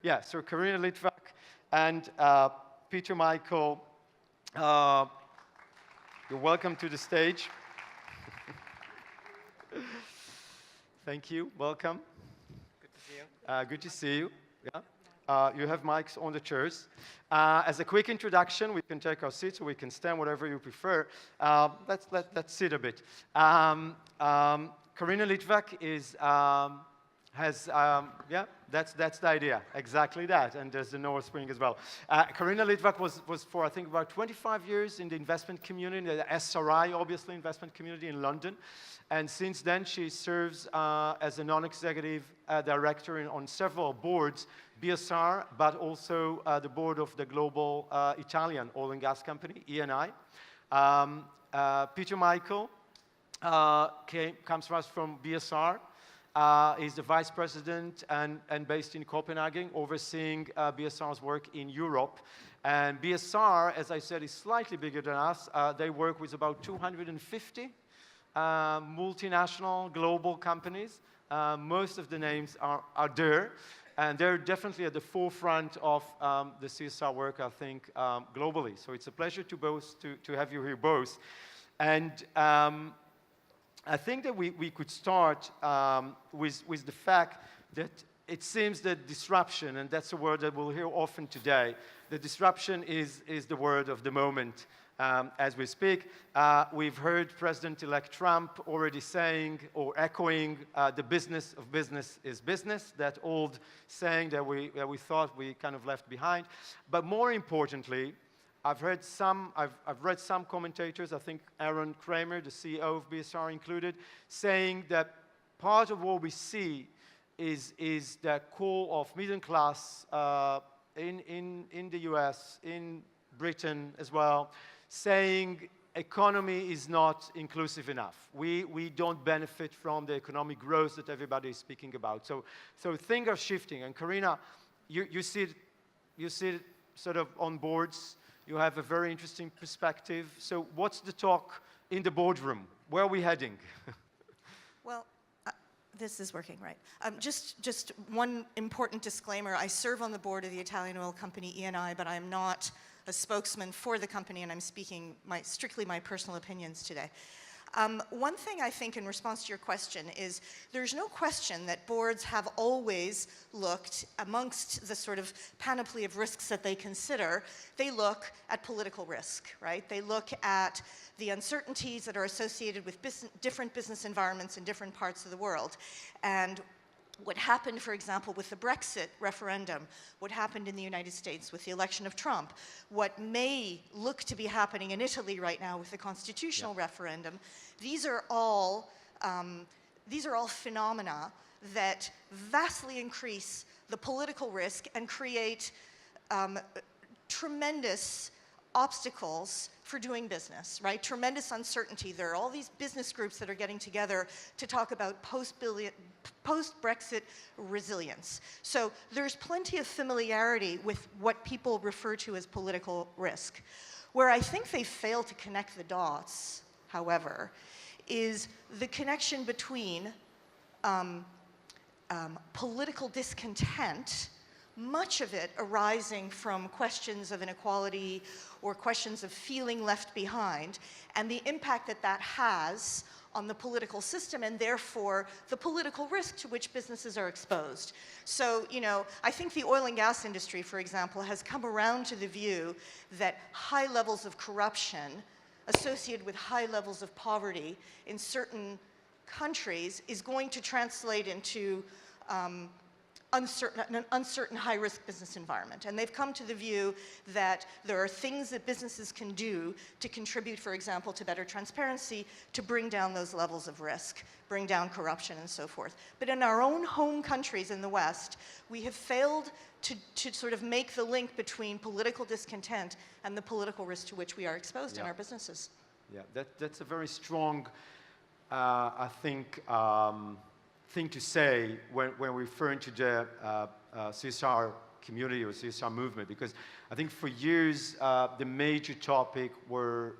Yeah, so Karina Litvack and Peter Michael, you're welcome to the stage. Thank you, welcome. Good to see you. Good to see you. Yeah. You have mics on the chairs. As a quick introduction, we can take our seats or we can stand, whatever you prefer. Let's sit a bit. Karina Litvack is, yeah, that's the idea, exactly that. And there's the North Spring as well. Karina Litvack was for, I think, about 25 years in the investment community, the SRI, obviously, investment community in London. And since then, she serves as a non-executive director on several boards, BSR, but also the board of the global Italian oil and gas company, Eni. Peter Michael comes to us from BSR. He's the vice president and based in Copenhagen, overseeing BSR's work in Europe. And BSR, as I said, is slightly bigger than us. They work with about 250 multinational global companies. Most of the names are there. And they're definitely at the forefront of the CSR work, I think, globally. So it's a pleasure to have you here both. And I think that we could start with the fact that it seems that disruption, and that's a word that we'll hear often today, the disruption is the word of the moment as we speak. We've heard President-elect Trump already saying or echoing the business of business is business, that old saying that we thought we kind of left behind. But more importantly, I've read some commentators, I think Aaron Kramer, the CEO of BSR included, saying that part of what we see is the call of middle class in the US, in Britain as well, saying economy is not inclusive enough. We don't benefit from the economic growth that everybody is speaking about. So things are shifting. And Karina, you see it sort of on boards. You have a very interesting perspective. So what's the talk in the boardroom? Where are we heading? Well, this is working, right? Just one important disclaimer. I serve on the board of the Italian oil company Eni, but I'm not a spokesman for the company, and I'm speaking strictly my personal opinions today. One thing I think in response to your question is there's no question that boards have always looked, amongst the sort of panoply of risks that they consider, they look at political risk, right? They look at the uncertainties that are associated with different business environments in different parts of the world. And what happened, for example, with the Brexit referendum, what happened in the United States with the election of Trump, what may look to be happening in Italy right now with the constitutional referendum, these are all phenomena that vastly increase the political risk and create tremendous obstacles for doing business, right? Tremendous uncertainty. There are all these business groups that are getting together to talk about post-Brexit resilience. So there's plenty of familiarity with what people refer to as political risk. Where I think they fail to connect the dots, however, is the connection between political discontent, much of it arising from questions of inequality or questions of feeling left behind, and the impact that that has on the political system and therefore the political risk to which businesses are exposed. So, you know, I think the oil and gas industry, for example, has come around to the view that high levels of corruption associated with high levels of poverty in certain countries is going to translate into an uncertain high-risk business environment. And they've come to the view that there are things that businesses can do to contribute, for example, to better transparency, to bring down those levels of risk, bring down corruption and so forth. But in our own home countries in the West, we have failed to sort of make the link between political discontent and the political risk to which we are exposed in our businesses. Yeah, that's a very strong, I think, thing to say when we're referring to the CSR community or CSR movement, because I think for years the major topic were,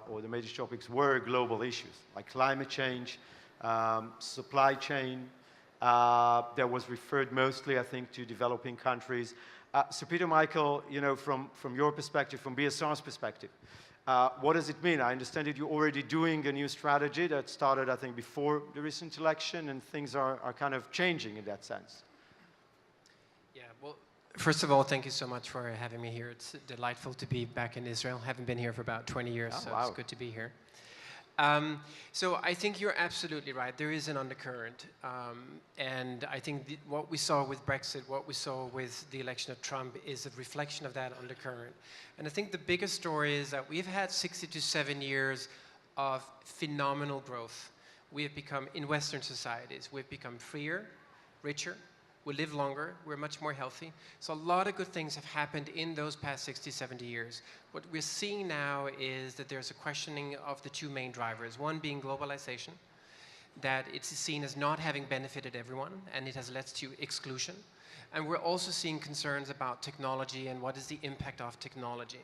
or the major topics were global issues like climate change, supply chain, that was referred mostly, I think, to developing countries. So Peter, Michael, you know, from your perspective, from BSR's perspective, what does it mean? I understand that you're already doing a new strategy that started, I think, before the recent election, and things are kind of changing in that sense. Yeah, well, first of all, thank you so much for having me here. It's delightful to be back in Israel. Haven't been here for about 20 years, Oh, so wow. it's good to be here. So I think you're absolutely right. There is an undercurrent. And I think what we saw with Brexit, what we saw with the election of Trump is a reflection of that undercurrent. And I think the biggest story is that we've had 67 years of phenomenal growth. We have become, in Western societies, we've become freer, richer, we live longer, we're much more healthy. So a lot of good things have happened in those past 60, 70 years. What we're seeing now is that there's a questioning of the two main drivers, one being globalization, that it's seen as not having benefited everyone, and it has led to exclusion. And we're also seeing concerns about technology and what is the impact of technology.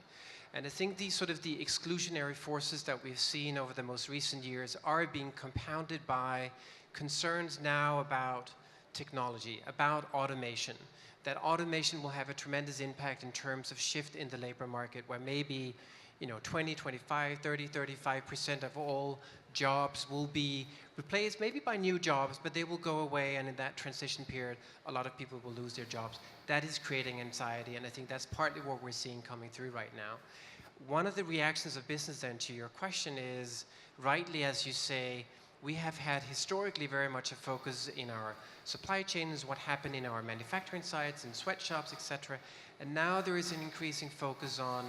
And I think these sort of the exclusionary forces that we've seen over the most recent years are being compounded by concerns now about technology, about automation, that automation will have a tremendous impact in terms of shift in the labor market, where maybe 20, 25, 30, 35% of all jobs will be replaced maybe by new jobs, but they will go away, and in that transition period, a lot of people will lose their jobs. That is creating anxiety, and I think that's partly what we're seeing coming through right now. One of the reactions of business then to your question is, rightly as you say, we have had historically very much a focus in our supply chains, what happened in our manufacturing sites, in sweatshops, etc. And now there is an increasing focus on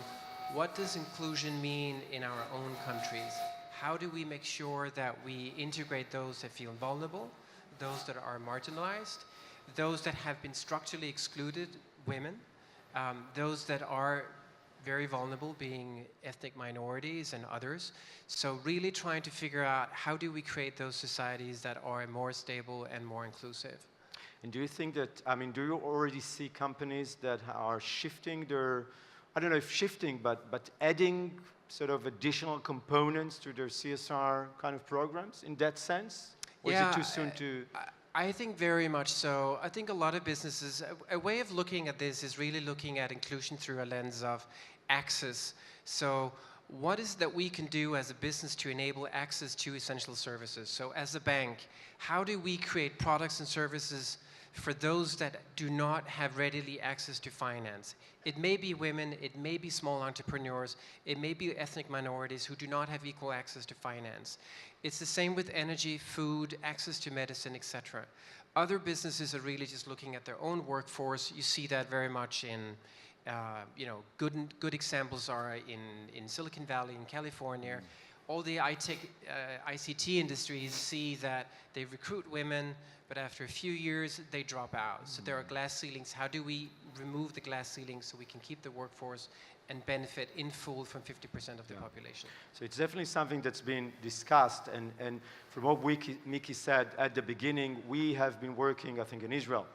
what does inclusion mean in our own countries? How do we make sure that we integrate those that feel vulnerable, those that are marginalized, those that have been structurally excluded, women, those that are very vulnerable, being ethnic minorities and others. So really trying to figure out how do we create those societies that are more stable and more inclusive. And do you think that, I mean, do you already see companies that are shifting their, I don't know if shifting, but adding sort of additional components to their CSR kind of programs in that sense? Or is it too soon to... I think very much so. I think a lot of businesses, a way of looking at this is really looking at inclusion through a lens of access. So what is that we can do as a business to enable access to essential services? So as a bank, how do we create products and services for those that do not have readily access to finance? It may be women, it may be small entrepreneurs, it may be ethnic minorities who do not have equal access to finance. It's the same with energy, food, access to medicine, etc. Other businesses are really just looking at their own workforce. You see that very much in, good examples are in Silicon Valley, in California. All the ICT industries see that they recruit women, but after a few years, they drop out. So there are glass ceilings. How do we remove the glass ceilings so we can keep the workforce and benefit in full from 50% of the population? So it's definitely something that's been discussed. And from what Miki said at the beginning, we have been working, I think, in Israel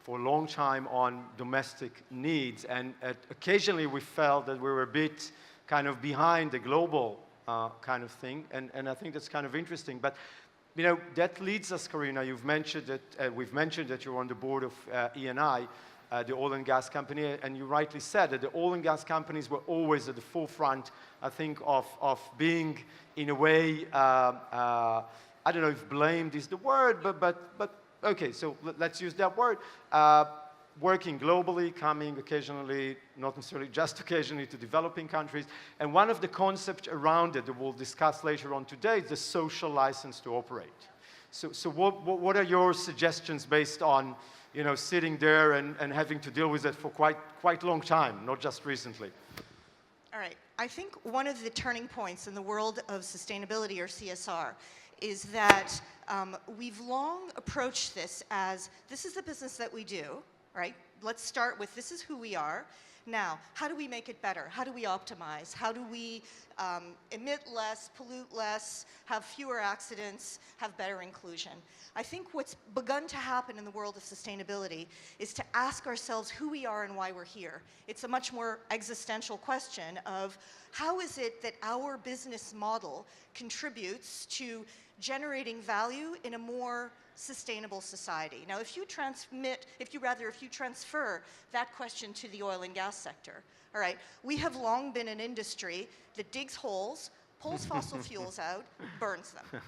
for a long time on domestic needs. And occasionally we felt that we were a bit kind of behind the global kind of thing. And I think that's kind of interesting. But that leads us, Karina, you've mentioned that, we've mentioned that you're on the board of Eni, the oil and gas company, and you rightly said that the oil and gas companies were always at the forefront, I think, of being, in a way, I don't know if blamed is the word, but okay, so let's use that word. Working globally, coming occasionally, not necessarily just occasionally, to developing countries. And one of the concepts around it that we'll discuss later on today is the social license to operate. So what are your suggestions based on, sitting there and having to deal with it for quite a long time, not just recently? All right. I think one of the turning points in the world of sustainability, or CSR, is that we've long approached this as, this is the business that we do, right? Let's start with, this is who we are. Now, how do we make it better? How do we optimize? How do we emit less, pollute less, have fewer accidents, have better inclusion? I think what's begun to happen in the world of sustainability is to ask ourselves who we are and why we're here. It's a much more existential question of how is it that our business model contributes to generating value in a more sustainable society? Now, if you transfer that question to the oil and gas sector, all right, we have long been an industry that digs holes, pulls fossil fuels out, burns them.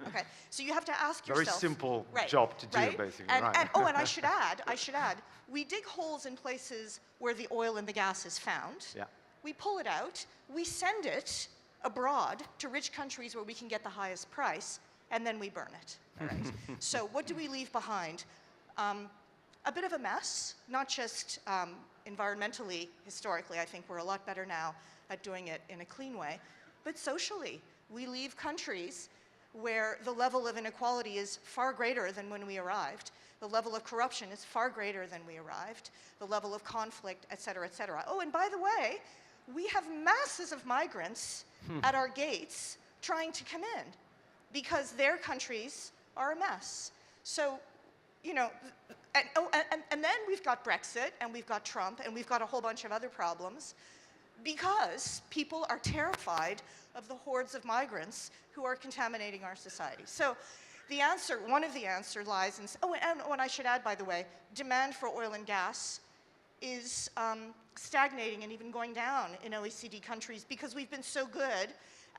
Okay, so you have to ask yourself. Very simple right, job to do, right? basically. And, right. and, oh, and I should add, we dig holes in places where the oil and the gas is found. Yeah. We pull it out, we send it abroad to rich countries where we can get the highest price, and then we burn it. All right. So what do we leave behind? A bit of a mess, not just environmentally, historically. I think we're a lot better now at doing it in a clean way, but socially. We leave countries where the level of inequality is far greater than when we arrived. The level of corruption is far greater than we arrived. The level of conflict, et cetera, et cetera. Oh, and by the way, we have masses of migrants at our gates trying to come in because their countries are a mess. So, you know, and then we've got Brexit, and we've got Trump, and we've got a whole bunch of other problems because people are terrified of the hordes of migrants who are contaminating our society. So the answer, one of the answers lies in, and I should add, by the way, demand for oil and gas is stagnating and even going down in OECD countries because we've been so good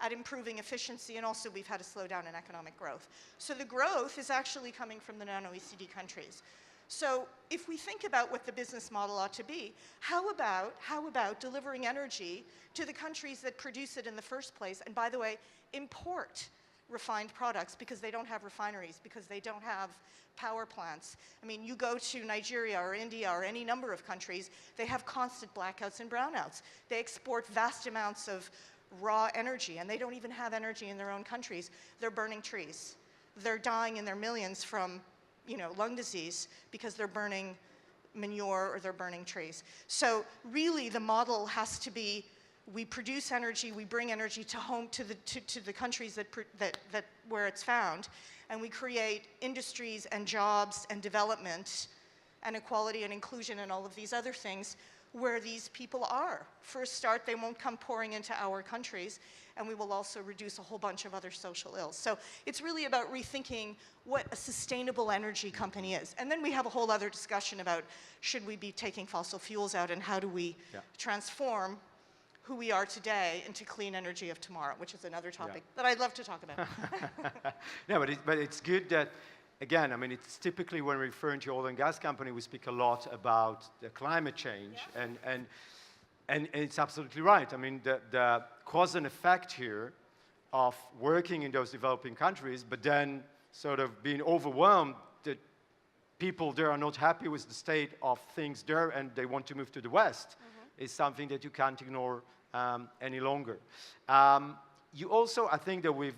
at improving efficiency, and also we've had a slowdown in economic growth. So the growth is actually coming from the non-OECD countries. So if we think about what the business model ought to be, how about delivering energy to the countries that produce it in the first place, and by the way, import refined products because they don't have refineries, because they don't have power plants. I mean, you go to Nigeria or India or any number of countries, they have constant blackouts and brownouts. They export vast amounts of raw energy, and they don't even have energy in their own countries. They're burning trees. They're dying in their millions from, you know, lung disease because they're burning manure or they're burning trees. So really the model has to be, we produce energy, we bring energy to home, to the countries that where it's found, and we create industries and jobs and development and equality and inclusion and all of these other things where these people are. For a start, they won't come pouring into our countries, and we will also reduce a whole bunch of other social ills. So it's really about rethinking what a sustainable energy company is. And then we have a whole other discussion about should we be taking fossil fuels out and how do we transform who we are today into clean energy of tomorrow, which is another topic that I'd love to talk about. Yeah, but it's good that, again, I mean, it's typically when referring to oil and gas company, we speak a lot about the climate change, and it's absolutely right. I mean, the cause and effect here of working in those developing countries, but then sort of being overwhelmed that people there are not happy with the state of things there and they want to move to the West, is something that you can't ignore any longer. You also, I think that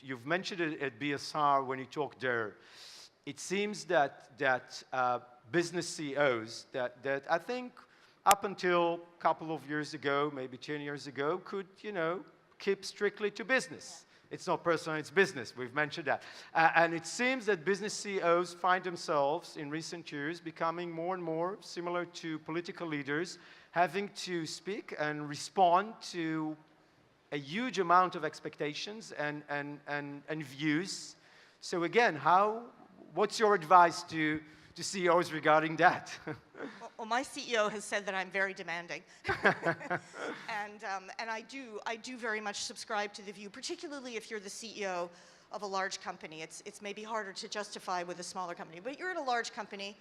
you've mentioned it at BSR when you talked there. It seems that business CEOs that I think up until a couple of years ago, maybe 10 years ago, could, you know, keep strictly to business. It's not personal, it's business. We've mentioned that. And it seems that business CEOs find themselves in recent years becoming more and more similar to political leaders, having to speak and respond to a huge amount of expectations and views. So again, what's your advice to CEOs regarding that? Well, my CEO has said that I'm very demanding, and I do very much subscribe to the view, particularly if you're the CEO of a large company. It's maybe harder to justify with a smaller company, but you're in a large company.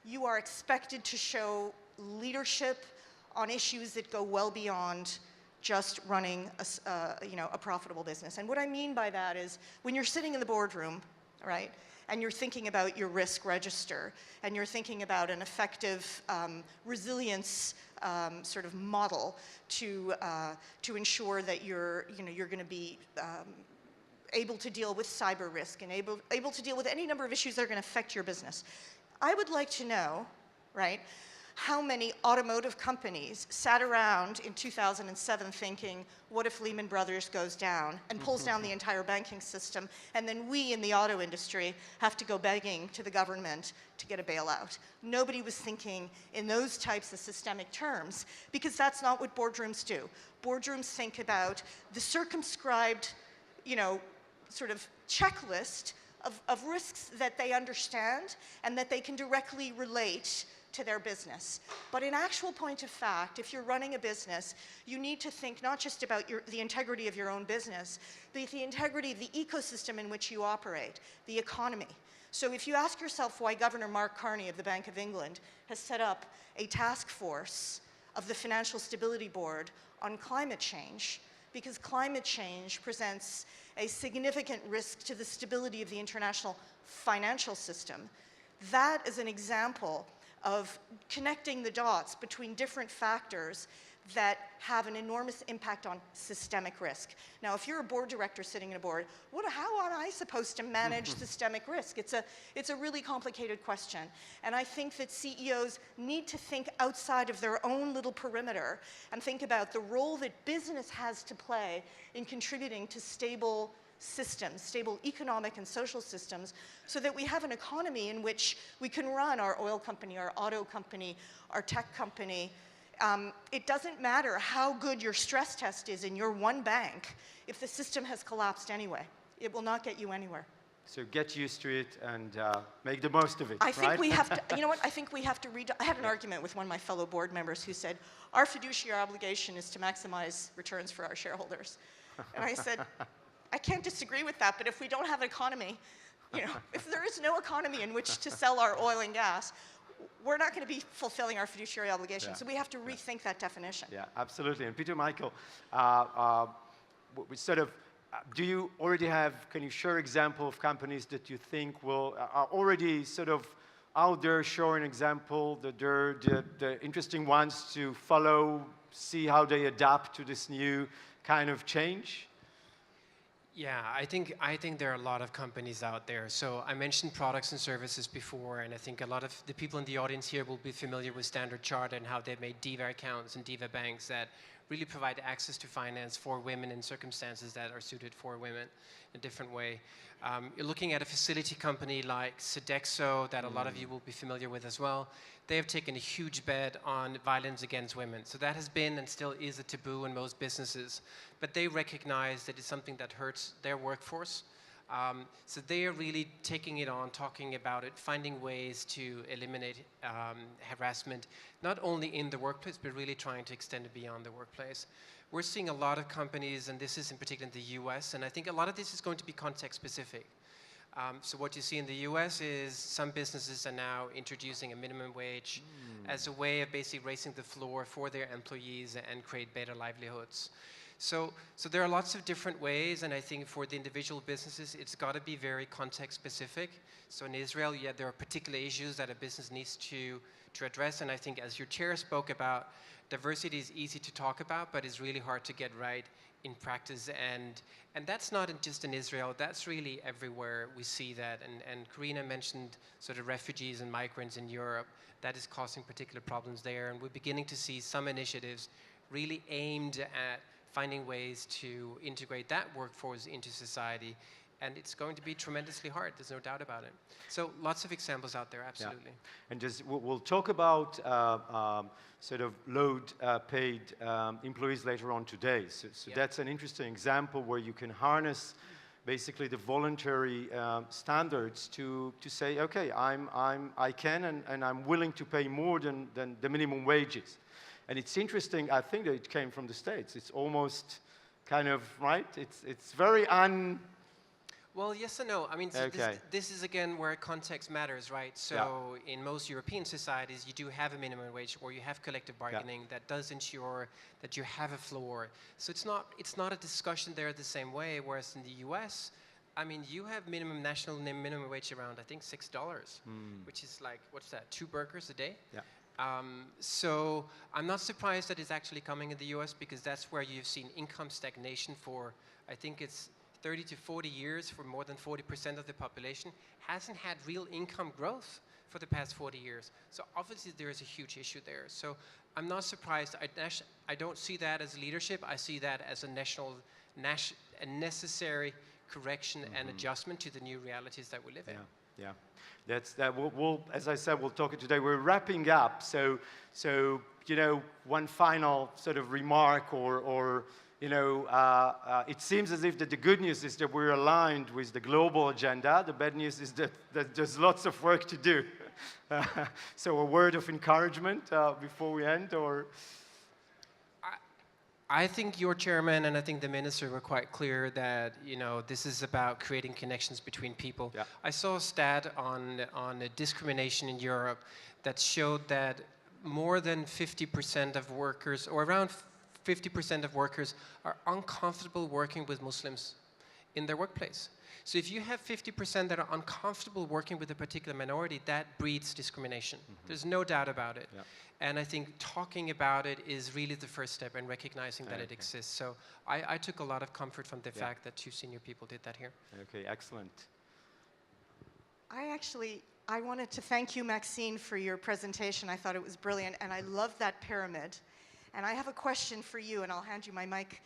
You are expected to show leadership on issues that go well beyond just running a profitable business. And what I mean by that is when you're sitting in the boardroom, right, and you're thinking about your risk register, and you're thinking about an effective resilience sort of model to ensure that you're going to be able to deal with cyber risk and able to deal with any number of issues that are going to affect your business. I would like to know, right, how many automotive companies sat around in 2007 thinking, what if Lehman Brothers goes down and pulls down the entire banking system, and then we in the auto industry have to go begging to the government to get a bailout? Nobody was thinking in those types of systemic terms, because that's not what boardrooms do. Boardrooms think about the circumscribed, sort of checklist of risks that they understand and that they can directly relate to their business. But in actual point of fact, if you're running a business, you need to think not just about the integrity of your own business, but the integrity of the ecosystem in which you operate, the economy. So if you ask yourself why Governor Mark Carney of the Bank of England has set up a task force of the Financial Stability Board on climate change, because climate change presents a significant risk to the stability of the international financial system, that is an example of connecting the dots between different factors that have an enormous impact on systemic risk. Now, if you're a board director sitting in a board, how am I supposed to manage systemic risk? It's a really complicated question. And I think that CEOs need to think outside of their own little perimeter and think about the role that business has to play in contributing to stable systems, stable economic and social systems, so that we have an economy in which we can run our oil company, our auto company, our tech company. It doesn't matter how good your stress test is in your one bank if the system has collapsed anyway. It will not get you anywhere. So get used to it and make the most of it, I think right? we have to, you know what, I think we have to I had an argument with one of my fellow board members who said, our fiduciary obligation is to maximize returns for our shareholders. And I said, I can't disagree with that, but if we don't have an economy, if there is no economy in which to sell our oil and gas, we're not going to be fulfilling our fiduciary obligation. So we have to rethink that definition. Yeah, absolutely. And Peter, Michael, we do you already have, can you share example of companies that you think are already sort of out there showing example, that they're the interesting ones to follow, see how they adapt to this new kind of change? Yeah, I think there are a lot of companies out there. So I mentioned products and services before, and I think a lot of the people in the audience here will be familiar with Standard Chartered and how they've made diva accounts and diva banks that really provide access to finance for women in circumstances that are suited for women in a different way. You're looking at a facility company like Sodexo that a lot of you will be familiar with as well. They have taken a huge bet on violence against women. So that has been and still is a taboo in most businesses. But they recognize that it's something that hurts their workforce. So they are really taking it on, talking about it, finding ways to eliminate harassment, not only in the workplace, but really trying to extend it beyond the workplace. We're seeing a lot of companies, and this is in particular in the US, and I think a lot of this is going to be context specific. So what you see in the US is some businesses are now introducing a minimum wage as a way of basically raising the floor for their employees and create better livelihoods. So there are lots of different ways, and I think for the individual businesses, it's got to be very context specific. So in Israel, yeah, there are particular issues that a business needs to address, and I think as your chair spoke about, diversity is easy to talk about, but it's really hard to get right in practice, and that's not just in Israel, that's really everywhere we see that, and Karina mentioned sort of refugees and migrants in Europe, that is causing particular problems there, and we're beginning to see some initiatives really aimed at finding ways to integrate that workforce into society. And it's going to be tremendously hard, there's no doubt about it. So lots of examples out there, absolutely. Yeah. And we'll talk about sort of low-paid employees later on today. So that's an interesting example where you can harness basically the voluntary standards to say, okay, I can and I'm willing to pay more than the minimum wages. And it's interesting, I think that it came from the States. It's almost kind of, right? It's very Well, yes and no. I mean, this is again where context matters, right? So in most European societies, you do have a minimum wage or you have collective bargaining that does ensure that you have a floor. So it's not a discussion there the same way, whereas in the US, I mean, you have national minimum wage around, I think, $6, which is like, what's that, 2 burgers a day? Yeah. So I'm not surprised that it's actually coming in the US because that's where you've seen income stagnation for, I think it's 30 to 40 years for more than 40% of the population, hasn't had real income growth for the past 40 years. So obviously there is a huge issue there. So I'm not surprised. I don't see that as leadership. I see that as a necessary correction and adjustment to the new realities that we live in. Yeah. We'll, as I said, we'll talk it today. We're wrapping up, so one final sort of remark or you know, it seems as if that the good news is that we're aligned with the global agenda. The bad news is that there's lots of work to do. So a word of encouragement before we end, or? I think your chairman and I think the minister were quite clear that, you know, this is about creating connections between people. Yeah. I saw a stat on discrimination in Europe that showed that more than 50% of workers, or around 50% of workers, are uncomfortable working with Muslims in their workplace. So if you have 50% that are uncomfortable working with a particular minority, that breeds discrimination. Mm-hmm. There's no doubt about it. Yeah. And I think talking about it is really the first step in recognizing that it exists. So I took a lot of comfort from the fact that two senior people did that here. Okay, excellent. I wanted to thank you, Maxine, for your presentation. I thought it was brilliant, and I love that pyramid. And I have a question for you, and I'll hand you my mic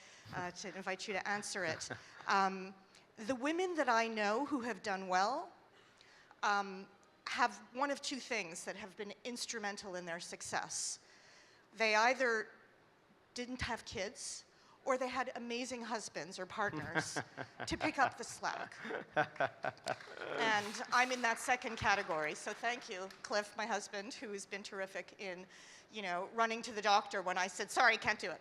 to invite you to answer it. The women that I know who have done well have one of two things that have been instrumental in their success. They either didn't have kids, or they had amazing husbands or partners to pick up the slack. And I'm in that second category, so thank you, Cliff, my husband, who has been terrific in, you know, running to the doctor when I said, sorry, can't do it.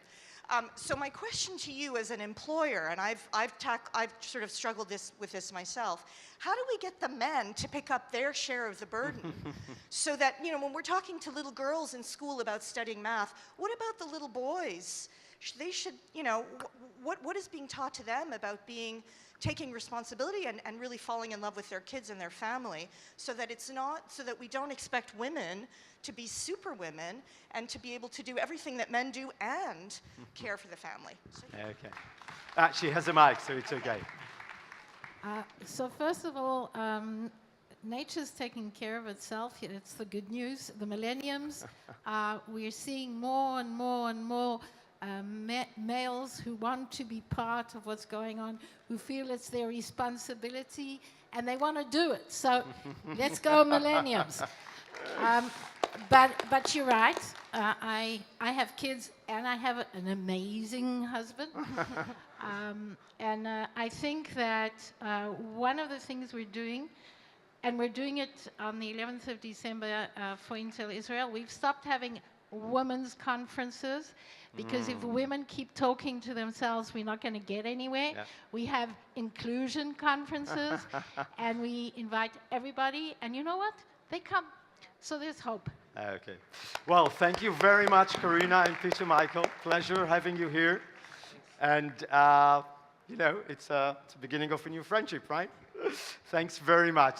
So my question to you as an employer, and I've sort of struggled with this myself, how do we get the men to pick up their share of the burden so that, you know, when we're talking to little girls in school about studying math, what about the little boys? They should, you know, what is being taught to them about taking responsibility and really falling in love with their kids and their family, so that we don't expect women to be super women and to be able to do everything that men do and care for the family. So, Okay. She has a mic, so it's okay. So first of all, nature's taking care of itself. It's the good news. The millenniums, we're seeing more and more and more males who want to be part of what's going on, who feel it's their responsibility, and they want to do it. So let's go millenniums. But you're right. I have kids, and I have an amazing husband. And I think that one of the things we're doing, and we're doing it on the 11th of December for Intel Israel, we've stopped having women's conferences, because if women keep talking to themselves, we're not going to get anywhere. Yeah. We have inclusion conferences, and we invite everybody, and you know what? They come. So there's hope. Okay. Well, thank you very much, Karina and Peter Michael. Pleasure having you here. And, you know, it's the beginning of a new friendship, right? Thanks very much.